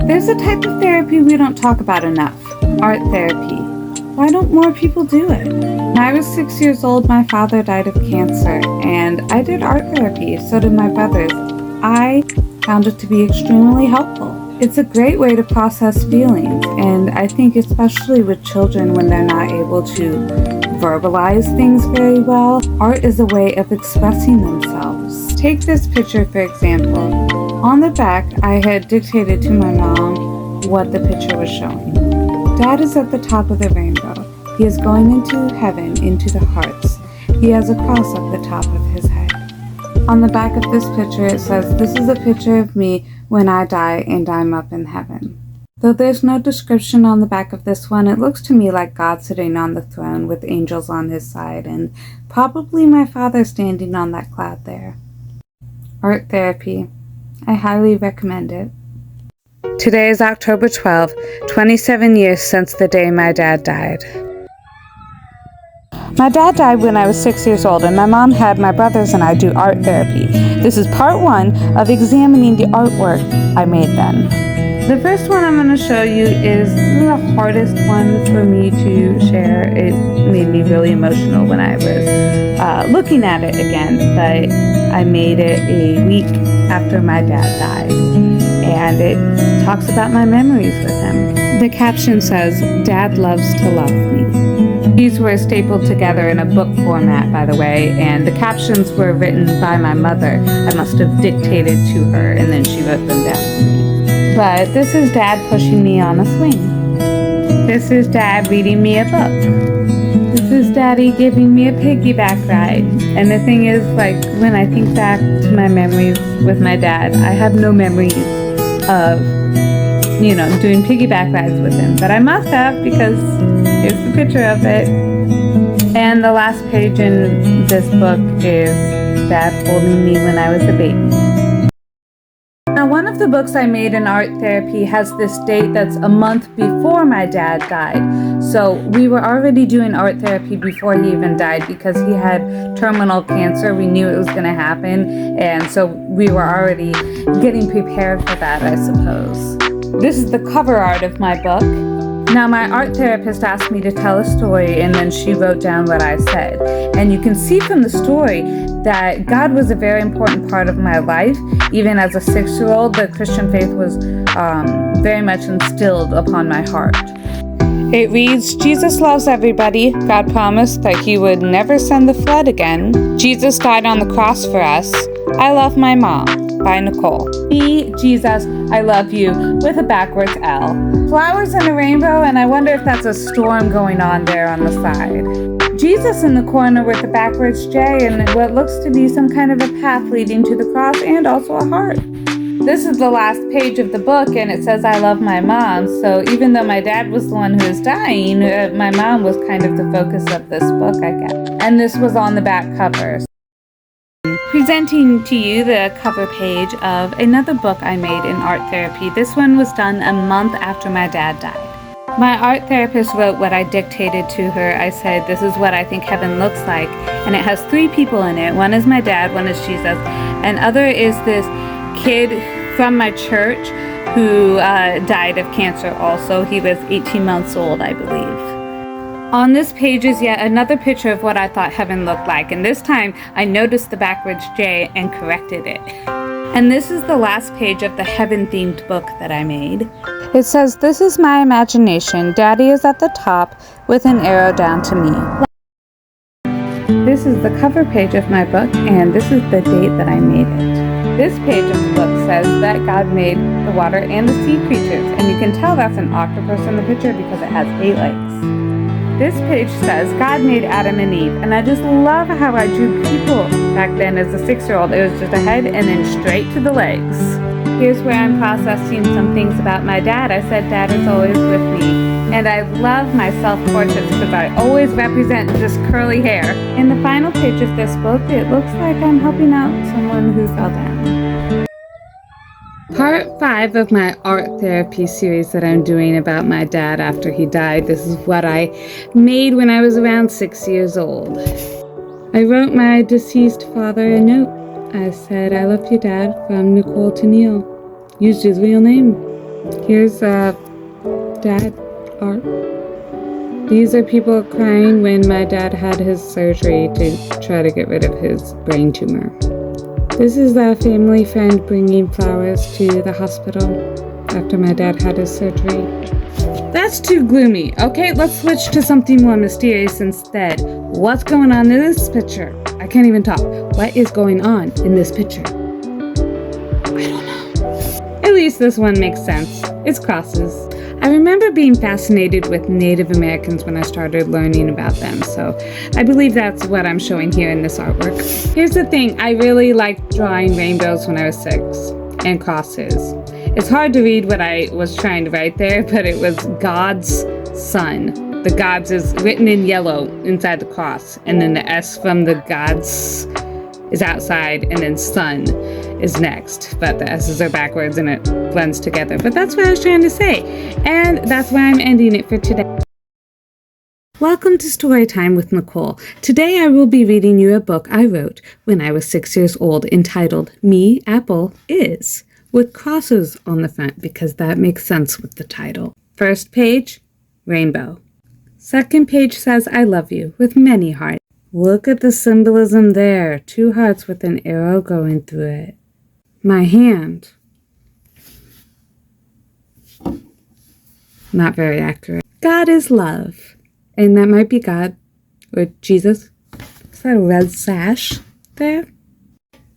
There's a type of therapy we don't talk about enough, art therapy. Why don't more people do it? When I was 6 years old, my father died of cancer, and I did art therapy, so did my brothers. I found it to be extremely helpful. It's a great way to process feelings, and I think especially with children when they're not able to verbalize things very well, art is a way of expressing themselves. Take this picture for example. On the back, I had dictated to my mom what the picture was showing. Dad is at the top of the rainbow. He is going into heaven, into the hearts. He has a cross up the top of his head. On the back of this picture, it says, "This is a picture of me when I die and I'm up in heaven." Though there's no description on the back of this one, it looks to me like God sitting on the throne with angels on his side, and probably my father standing on that cloud there. Art therapy. I highly recommend it. Today is October 12th, 27 years since the day my dad died. My dad died when I was 6 years old, and my mom had my brothers and I do art therapy. This is part 1 of examining the artwork I made then. The first one I'm going to show you is the hardest one for me to share. It made me really emotional when I was looking at it again, but I made it a week after my dad died, and it talks about my memories with him. The caption says, "Dad loves to love me." These were stapled together in a book format, by the way, and the captions were written by my mother. I must have dictated to her, and then she wrote them down for me. But this is Dad pushing me on a swing. This is Dad reading me a book. This is Daddy giving me a piggyback ride. And the thing is, like, when I think back to my memories with my dad, I have no memories of, doing piggyback rides with him. But I must have, because here's the picture of it. And the last page in this book is Dad holding me when I was a baby. Now, one of the books I made in art therapy has this date that's a month before my dad died. So we were already doing art therapy before he even died because he had terminal cancer. We knew it was going to happen. And so we were already getting prepared for that, I suppose. This is the cover art of my book. Now, my art therapist asked me to tell a story, and then she wrote down what I said. And you can see from the story that God was a very important part of my life. Even as a 6-year-old, the Christian faith was very much instilled upon my heart. It reads, "Jesus loves everybody. God promised that he would never send the flood again. Jesus died on the cross for us. I love my mom." By Nicole. Me, Jesus, I love you, with a backwards L. Flowers in a rainbow, and I wonder if that's a storm going on there on the side. Jesus in the corner with a backwards J and what looks to be some kind of a path leading to the cross, and also a heart. This is the last page of the book, and it says I love my mom. So even though my dad was the one who was dying, my mom was kind of the focus of this book, I guess. And this was on the back cover. Presenting to you the cover page of another book I made in art therapy. This one was done a month after my dad died. My art therapist wrote what I dictated to her. I said, "This is what I think heaven looks like." And it has 3 people in it. One is my dad, one is Jesus, and other is this kid from my church who died of cancer also. He was 18 months old, I believe. On this page is yet another picture of what I thought heaven looked like, and this time I noticed the backwards J and corrected it. And this is the last page of the heaven-themed book that I made. It says, "This is my imagination. Daddy is at the top with an arrow down to me." This is the cover page of my book, and this is the date that I made it. This page of the book says that God made the water and the sea creatures, and you can tell that's an octopus in the picture because it has 8 legs. This page says God made Adam and Eve, and I just love how I drew people back then as a 6-year-old. It was just a head and then straight to the legs. Here's where I'm processing some things about my dad. I said Dad is always with me, and I love my self-portraits because I always represent just curly hair. In the final page of this book, it looks like I'm helping out someone who fell down. Part 5 of my art therapy series that I'm doing about my dad after he died. This is what I made when I was around 6 years old. I wrote my deceased father a note. I said, "I love you, Dad," from Nicole to Neil. Used his real name. Here's dad art. These are people crying when my dad had his surgery to try to get rid of his brain tumor. This is a family friend bringing flowers to the hospital after my dad had his surgery. That's too gloomy. Okay, let's switch to something more mysterious instead. What's going on in this picture? I can't even talk. What is going on in this picture? I don't know. At least this one makes sense. It's crosses. I remember being fascinated with Native Americans when I started learning about them, so I believe that's what I'm showing here in this artwork. Here's the thing, I really liked drawing rainbows when I was 6, and crosses. It's hard to read what I was trying to write there, but it was God's Son. The God's is written in yellow inside the cross, and then the S from the God's is outside, and then Son is next, but the S's are backwards and it blends together. But that's what I was trying to say, and that's why I'm ending it for today. Welcome to Storytime with Nicole. Today I will be reading you a book I wrote when I was 6 years old entitled Me, Apple, Is, with crosses on the front because that makes sense with the title. First page, rainbow. Second page says I love you with many hearts. Look at the symbolism there, 2 hearts with an arrow going through it. My hand. Not very accurate. God is love. And that might be God or Jesus. Is that a red sash there?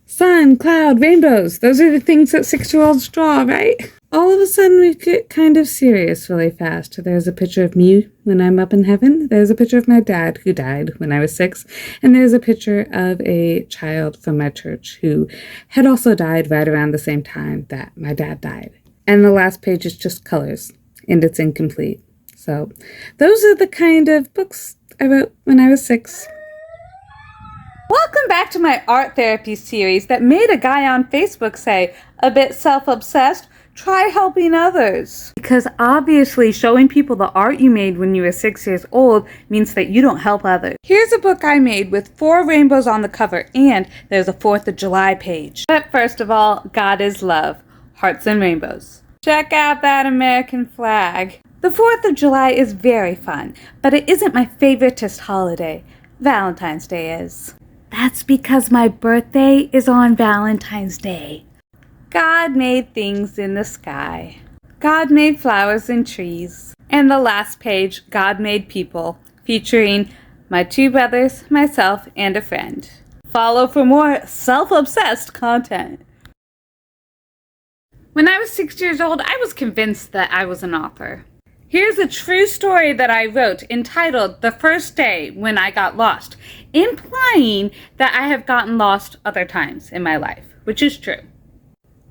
Sun, cloud, rainbows. Those are the things that 6-year-olds draw, right? All of a sudden we get kind of serious really fast. There's a picture of me when I'm up in heaven. There's a picture of my dad who died when I was 6. And there's a picture of a child from my church who had also died right around the same time that my dad died. And the last page is just colors, and it's incomplete. So those are the kind of books I wrote when I was 6. Welcome back to my art therapy series that made a guy on Facebook say, a bit self-obsessed, try helping others. Because obviously showing people the art you made when you were 6 years old means that you don't help others. Here's a book I made with 4 rainbows on the cover, and there's a 4th of July page. But first of all, God is love, hearts and rainbows. Check out that American flag. The 4th of July is very fun, but it isn't my favoritist holiday. Valentine's Day is. That's because my birthday is on Valentine's Day. God made things in the sky. God made flowers and trees. And the last page, God made people, featuring my 2 brothers, myself, and a friend. Follow for more self-obsessed content. When I was 6 years old, I was convinced that I was an author. Here's a true story that I wrote entitled The First Day When I Got Lost, implying that I have gotten lost other times in my life, which is true.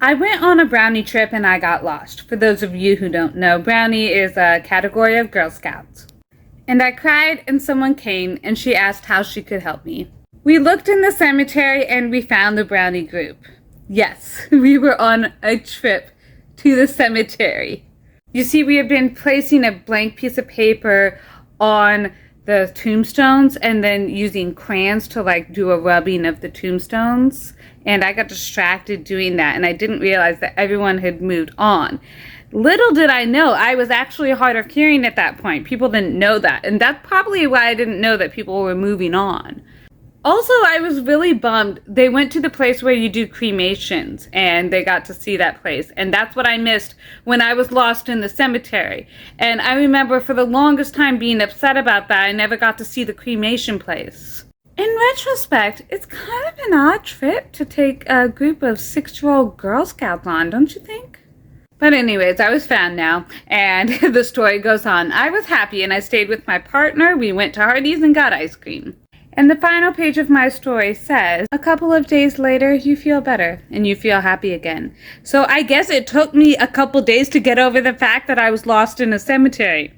I went on a brownie trip and I got lost. For those of you who don't know, brownie is a category of Girl Scouts. And I cried and someone came and she asked how she could help me. We looked in the cemetery and we found the brownie group. Yes, we were on a trip to the cemetery. You see, we have been placing a blank piece of paper on the tombstones and then using crayons to do a rubbing of the tombstones. And I got distracted doing that, and I didn't realize that everyone had moved on. Little did I know, I was actually hard of hearing at that point. People didn't know that, and that's probably why I didn't know that people were moving on. Also, I was really bummed. They went to the place where you do cremations, and they got to see that place. And that's what I missed when I was lost in the cemetery. And I remember for the longest time being upset about that. I never got to see the cremation place. In retrospect, it's kind of an odd trip to take a group of 6-year-old Girl Scouts on, don't you think? But anyways, I was found now, and the story goes on. I was happy, and I stayed with my partner. We went to Hardee's and got ice cream. And the final page of my story says, a couple of days later, you feel better and you feel happy again. So I guess it took me a couple days to get over the fact that I was lost in a cemetery.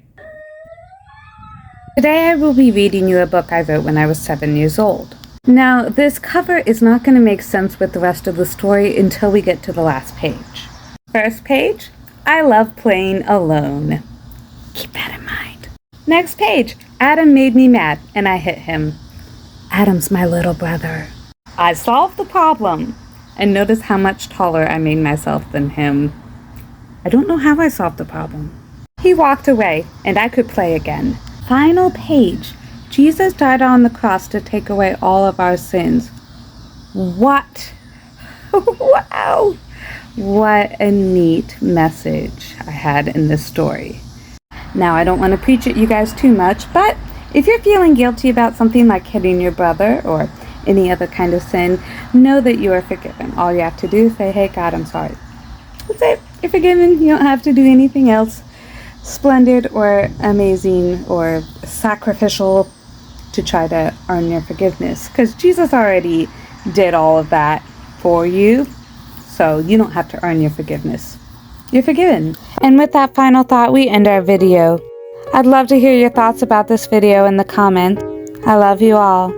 Today I will be reading you a book I wrote when I was 7 years old. Now, this cover is not going to make sense with the rest of the story until we get to the last page. First page, I love playing alone. Keep that in mind. Next page, Adam made me mad and I hit him. Adam's my little brother. I solved the problem. And notice how much taller I made myself than him. I don't know how I solved the problem. He walked away, and I could play again. Final page. Jesus died on the cross to take away all of our sins. What? Wow! What a neat message I had in this story. Now, I don't want to preach at you guys too much, but if you're feeling guilty about something like hitting your brother or any other kind of sin, know that you are forgiven. All you have to do is say, hey, God, I'm sorry. That's it. You're forgiven. You don't have to do anything else splendid or amazing or sacrificial to try to earn your forgiveness, because Jesus already did all of that for you, so you don't have to earn your forgiveness. You're forgiven. And with that final thought, we end our video. I'd love to hear your thoughts about this video in the comments. I love you all.